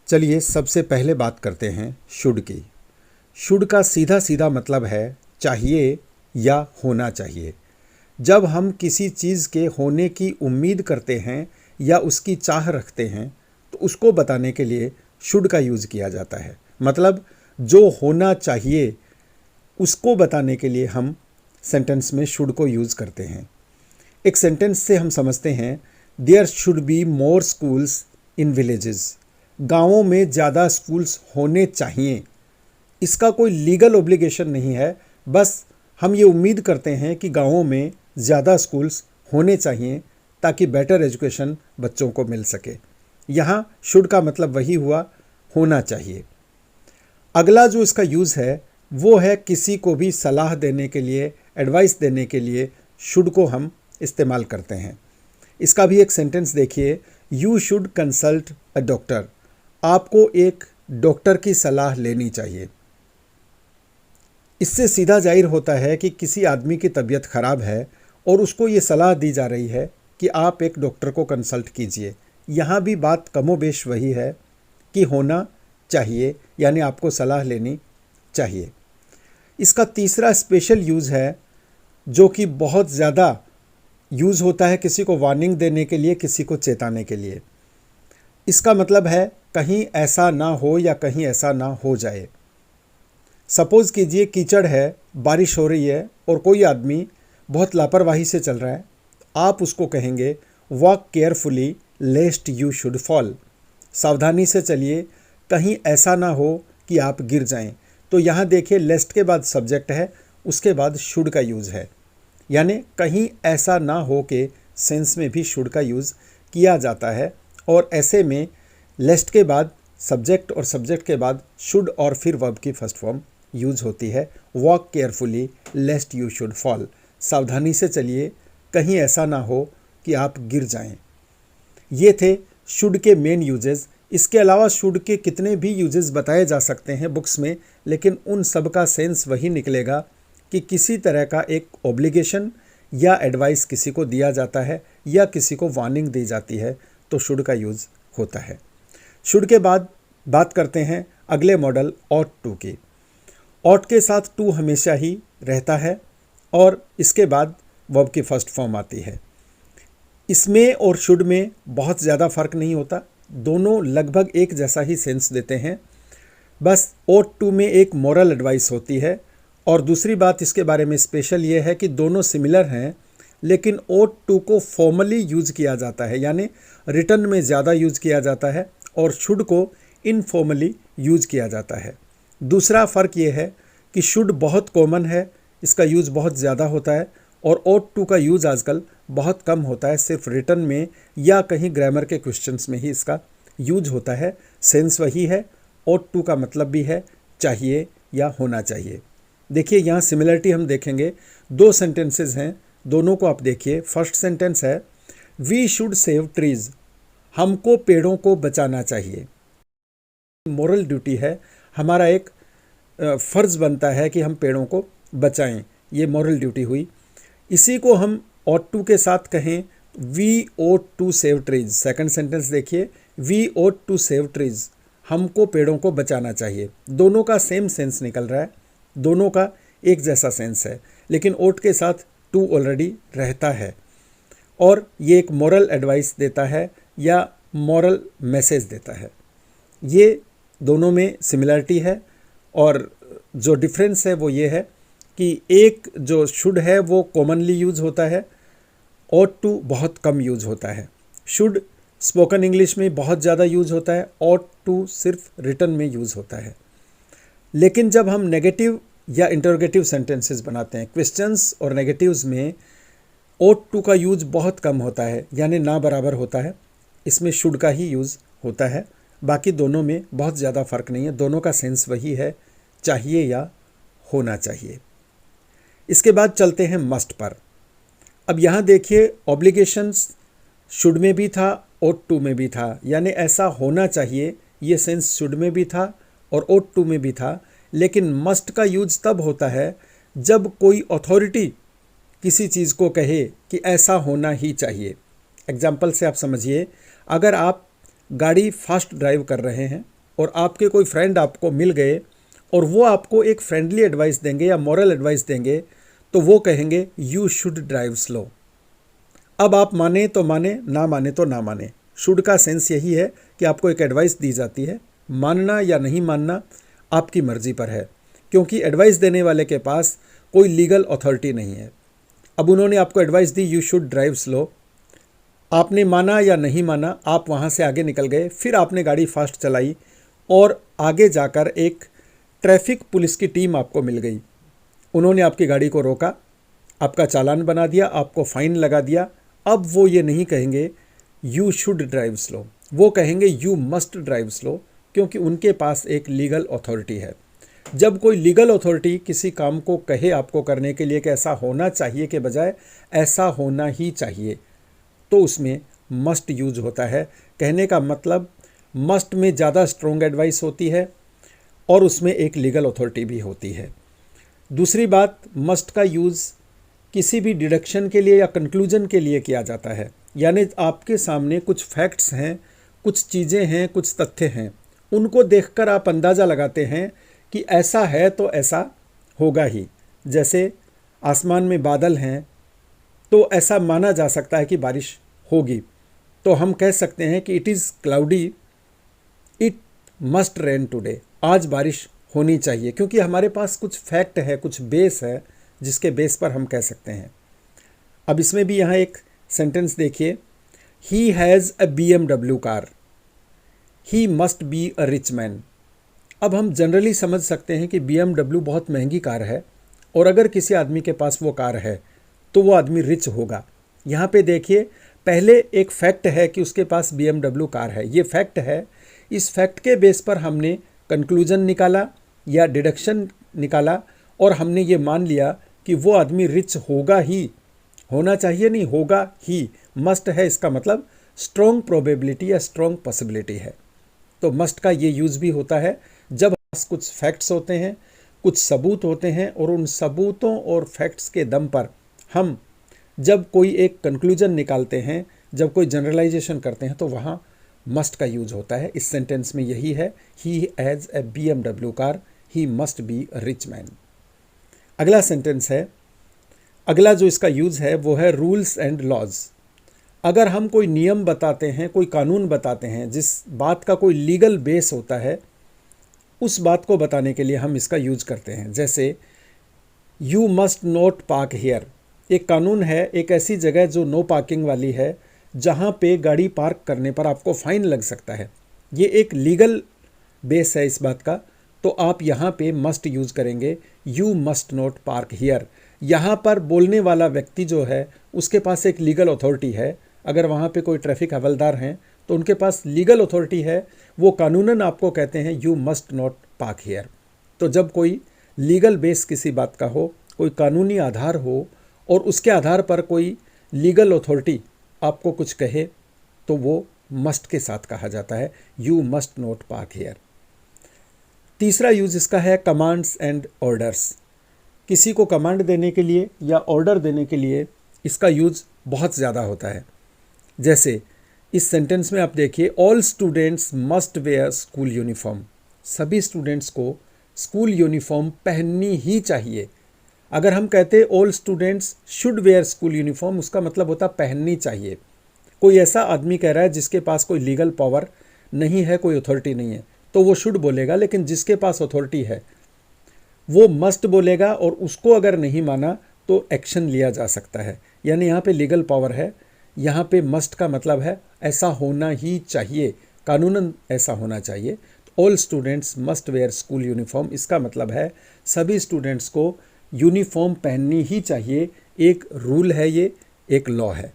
चलिए सबसे पहले बात करते हैं शुड की। शुड का सीधा सीधा मतलब है चाहिए या होना चाहिए। जब हम किसी चीज़ के होने की उम्मीद करते हैं या उसकी चाह रखते हैं तो उसको बताने के लिए शुड का यूज़ किया जाता है। मतलब जो होना चाहिए उसको बताने के लिए हम सेंटेंस में शुड को यूज़ करते हैं। एक सेंटेंस से हम समझते हैं there should be more schools in villages. गाँवों में ज़्यादा स्कूल्स होने चाहिए। इसका कोई लीगल ऑब्लिगेशन नहीं है, बस हम ये उम्मीद करते हैं कि गाँवों में ज़्यादा स्कूल्स होने चाहिए ताकि बेटर एजुकेशन बच्चों को मिल सके। यहाँ शुड का मतलब वही हुआ, होना चाहिए। अगला जो इसका यूज़ है वो है किसी को भी सलाह देने के लिए, एडवाइस देने के लिए शुड को हम इस्तेमाल करते हैं। इसका भी एक सेंटेंस देखिए, you should consult a doctor. आपको एक डॉक्टर की सलाह लेनी चाहिए। इससे सीधा जाहिर होता है कि किसी आदमी की तबीयत खराब है और उसको ये सलाह दी जा रही है कि आप एक डॉक्टर को कंसल्ट कीजिए। यहाँ भी बात कमोबेश वही है कि होना चाहिए, यानी आपको सलाह लेनी चाहिए। इसका तीसरा स्पेशल यूज़ है जो कि बहुत ज़्यादा यूज़ होता है किसी को वार्निंग देने के लिए, किसी को चेताने के लिए। इसका मतलब है कहीं ऐसा ना हो या कहीं ऐसा ना हो जाए। सपोज़ कीजिए कीचड़ है, बारिश हो रही है और कोई आदमी बहुत लापरवाही से चल रहा है। आप उसको कहेंगे walk carefully लेस्ट you should fall. सावधानी से चलिए, कहीं ऐसा ना हो कि आप गिर जाएं। तो यहाँ देखिए लेस्ट के बाद सब्जेक्ट है, उसके बाद शुड का यूज़ है, यानी कहीं ऐसा ना हो के सेंस में भी शुड का यूज़ किया जाता है। और ऐसे में लेस्ट के बाद सब्जेक्ट और सब्जेक्ट के बाद शुड और फिर वर्ब की फर्स्ट फॉर्म यूज़ होती है। Walk carefully लेस्ट you should fall. सावधानी से चलिए, कहीं ऐसा ना हो कि आप गिर जाएं। ये थे शुड के मेन यूजेस। इसके अलावा शुड के कितने भी यूजेस बताए जा सकते हैं बुक्स में, लेकिन उन सब का सेंस वही निकलेगा कि किसी तरह का एक ऑब्लिगेशन या एडवाइस किसी को दिया जाता है या किसी को वार्निंग दी जाती है तो शुड का यूज़ होता है। शुड के बाद बात करते हैं अगले मॉडल ऑट टू की। ऑट के साथ टू हमेशा ही रहता है और इसके बाद वर्ब की फर्स्ट फॉर्म आती है। इसमें और शुड में बहुत ज़्यादा फ़र्क नहीं होता, दोनों लगभग एक जैसा ही सेंस देते हैं। बस ऑट टू में एक मॉरल एडवाइस होती है। और दूसरी बात इसके बारे में स्पेशल ये है कि दोनों सिमिलर हैं, लेकिन ऑट टू को फॉर्मली यूज़ किया जाता है, यानी रिटन में ज़्यादा यूज़ किया जाता है, और शुड को इनफॉर्मली यूज़ किया जाता है। दूसरा फ़र्क ये है कि शुड बहुत कॉमन है, इसका यूज़ बहुत ज़्यादा होता है, और ऑट टू का यूज़ आजकल बहुत कम होता है, सिर्फ रिटन में या कहीं ग्रामर के क्वेश्चंस में ही इसका यूज होता है। सेंस वही है, ऑट टू का मतलब भी है चाहिए या होना चाहिए। देखिए यहाँ सिमिलरिटी हम देखेंगे, दो सेंटेंसेस हैं, दोनों को आप देखिए। फर्स्ट सेंटेंस है वी शुड सेव ट्रीज। हमको पेड़ों को बचाना चाहिए। मोरल ड्यूटी है, हमारा एक फ़र्ज़ बनता है कि हम पेड़ों को बचाएं, ये मॉरल ड्यूटी हुई। इसी को हम ऑट टू के साथ कहें we ought to save trees. Second sentence देखिए, we ought to save trees, हमको पेड़ों को बचाना चाहिए। दोनों का सेम सेंस निकल रहा है, दोनों का एक जैसा सेंस है, लेकिन ओट के साथ टू ऑलरेडी रहता है और ये एक मॉरल एडवाइस देता है या मॉरल मैसेज देता है। ये दोनों में सिमिलरिटी है, और जो डिफरेंस है वो ये है कि एक जो शुड है वो कॉमनली यूज़ होता है, ऑट टू बहुत कम यूज़ होता है। शुड स्पोकन इंग्लिश में बहुत ज़्यादा यूज़ होता है, ऑट टू सिर्फ रिटन में यूज़ होता है। लेकिन जब हम नेगेटिव या इंटरोगेटिव सेंटेंसेस बनाते हैं, क्वेश्चंस और नेगेटिव्स में ऑट टू का यूज़ बहुत कम होता है, यानी ना बराबर होता है। इसमें शुड का ही यूज़ होता है। बाकी दोनों में बहुत ज़्यादा फ़र्क नहीं है, दोनों का सेंस वही है, चाहिए या होना चाहिए। इसके बाद चलते हैं मस्ट पर। अब यहाँ देखिए ऑब्लिगेशंस शुड में भी था, ऑट टू में भी था, यानी ऐसा होना चाहिए, ये सेंस शुड में भी था और ऑट टू में भी था। लेकिन मस्ट का यूज तब होता है जब कोई अथॉरिटी किसी चीज़ को कहे कि ऐसा होना ही चाहिए। एग्जाम्पल से आप समझिए, अगर आप गाड़ी फास्ट ड्राइव कर रहे हैं और आपके कोई फ्रेंड आपको मिल गए और वो आपको एक फ्रेंडली एडवाइस देंगे या मॉरल एडवाइस देंगे, तो वो कहेंगे यू शुड ड्राइव स्लो। अब आप माने तो माने, ना माने तो ना माने। शुड का सेंस यही है कि आपको एक एडवाइस दी जाती है, मानना या नहीं मानना आपकी मर्जी पर है, क्योंकि एडवाइस देने वाले के पास कोई लीगल अथॉरिटी नहीं है। अब उन्होंने आपको advice the you should drive slow, आपने माना या नहीं माना, आप वहाँ से आगे निकल गए, फिर आपने गाड़ी फास्ट चलाई और आगे जाकर एक ट्रैफिक पुलिस की टीम आपको मिल गई। उन्होंने आपकी गाड़ी को रोका, आपका चालान बना दिया, आपको फ़ाइन लगा दिया। अब वो ये नहीं कहेंगे यू शुड ड्राइव स्लो, वो कहेंगे यू मस्ट ड्राइव स्लो, क्योंकि उनके पास एक लीगल अथॉरिटी है। जब कोई लीगल अथॉरिटी किसी काम को कहे आपको करने के लिए कि ऐसा होना चाहिए के बजाय ऐसा होना ही चाहिए, तो उसमें मस्ट यूज होता है। कहने का मतलब मस्ट में ज़्यादा स्ट्रॉन्ग एडवाइस होती है और उसमें एक लीगल अथॉरिटी भी होती है। दूसरी बात, मस्ट का यूज़ किसी भी डिडक्शन के लिए या कंक्लूजन के लिए किया जाता है, यानी आपके सामने कुछ फैक्ट्स हैं, कुछ चीज़ें हैं, कुछ तथ्य हैं, उनको देखकर आप अंदाज़ा लगाते हैं कि ऐसा है तो ऐसा होगा ही। जैसे आसमान में बादल हैं तो ऐसा माना जा सकता है कि बारिश होगी, तो हम कह सकते हैं कि it is cloudy, it must rain today, आज बारिश होनी चाहिए, क्योंकि हमारे पास कुछ फैक्ट है, कुछ बेस है जिसके बेस पर हम कह सकते हैं। अब इसमें भी यहाँ एक सेंटेंस देखिए, he has a BMW car, he must be a rich man. अब हम जनरली समझ सकते हैं कि BMW बहुत महंगी कार है और अगर किसी आदमी के पास वो कार है तो वो आदमी रिच होगा। यहाँ पे देखिए, पहले एक फैक्ट है कि उसके पास BMW कार है, ये फैक्ट है। इस फैक्ट के बेस पर हमने कंक्लूजन निकाला या डिडक्शन निकाला और हमने ये मान लिया कि वो आदमी रिच होगा ही, होना चाहिए नहीं, होगा ही। मस्ट है, इसका मतलब स्ट्रॉन्ग प्रोबेबिलिटी या स्ट्रॉन्ग पॉसिबिलिटी है। तो मस्ट का ये यूज़ भी होता है जब कुछ फैक्ट्स होते हैं, कुछ सबूत होते हैं और उन सबूतों और फैक्ट्स के दम पर हम जब कोई एक कंक्लूजन निकालते हैं, जब कोई जनरलाइजेशन करते हैं, तो वहाँ मस्ट का यूज होता है। इस सेंटेंस में यही है, he has a BMW car, he must be a rich man. अगला सेंटेंस है, अगला जो इसका यूज़ है वो है रूल्स एंड लॉज। अगर हम कोई नियम बताते हैं, कोई कानून बताते हैं जिस बात का कोई लीगल बेस होता है, उस बात को बताने के लिए हम इसका यूज करते हैं। जैसे you must not park here, एक कानून है, एक ऐसी जगह जो नो पार्किंग वाली है, जहाँ पे गाड़ी पार्क करने पर आपको फ़ाइन लग सकता है। ये एक लीगल बेस है इस बात का, तो आप यहाँ पे मस्ट यूज़ करेंगे, you must not park here. यहाँ पर बोलने वाला व्यक्ति जो है उसके पास एक लीगल अथॉरिटी है। अगर वहाँ पे कोई ट्रैफिक हवलदार हैं तो उनके पास लीगल अथॉरिटी है, वो कानूनन आपको कहते हैं you must not park here. तो जब कोई लीगल बेस किसी बात का हो, कोई कानूनी आधार हो और उसके आधार पर कोई लीगल अथॉरिटी आपको कुछ कहे, तो वो मस्ट के साथ कहा जाता है, you must not park here. तीसरा यूज़ इसका है कमांड्स एंड ऑर्डर्स। किसी को कमांड देने के लिए या ऑर्डर देने के लिए इसका यूज़ बहुत ज़्यादा होता है। जैसे इस सेंटेंस में आप देखिए, all students must wear school uniform, सभी स्टूडेंट्स को स्कूल यूनिफॉर्म पहननी ही चाहिए। अगर हम कहते all students should wear school uniform, उसका मतलब होता पहननी चाहिए। कोई ऐसा आदमी कह रहा है जिसके पास कोई लीगल पावर नहीं है, कोई अथॉरिटी नहीं है, तो वो शुड बोलेगा, लेकिन जिसके पास अथॉरिटी है वो मस्ट बोलेगा और उसको अगर नहीं माना तो एक्शन लिया जा सकता है। यानी यहाँ पे लीगल पावर है, यहाँ पे मस्ट का मतलब है ऐसा होना ही चाहिए, कानूनन ऐसा होना चाहिए। All students must wear school uniform, इसका मतलब है सभी स्टूडेंट्स को यूनिफॉर्म पहननी ही चाहिए, एक रूल है, ये एक लॉ है।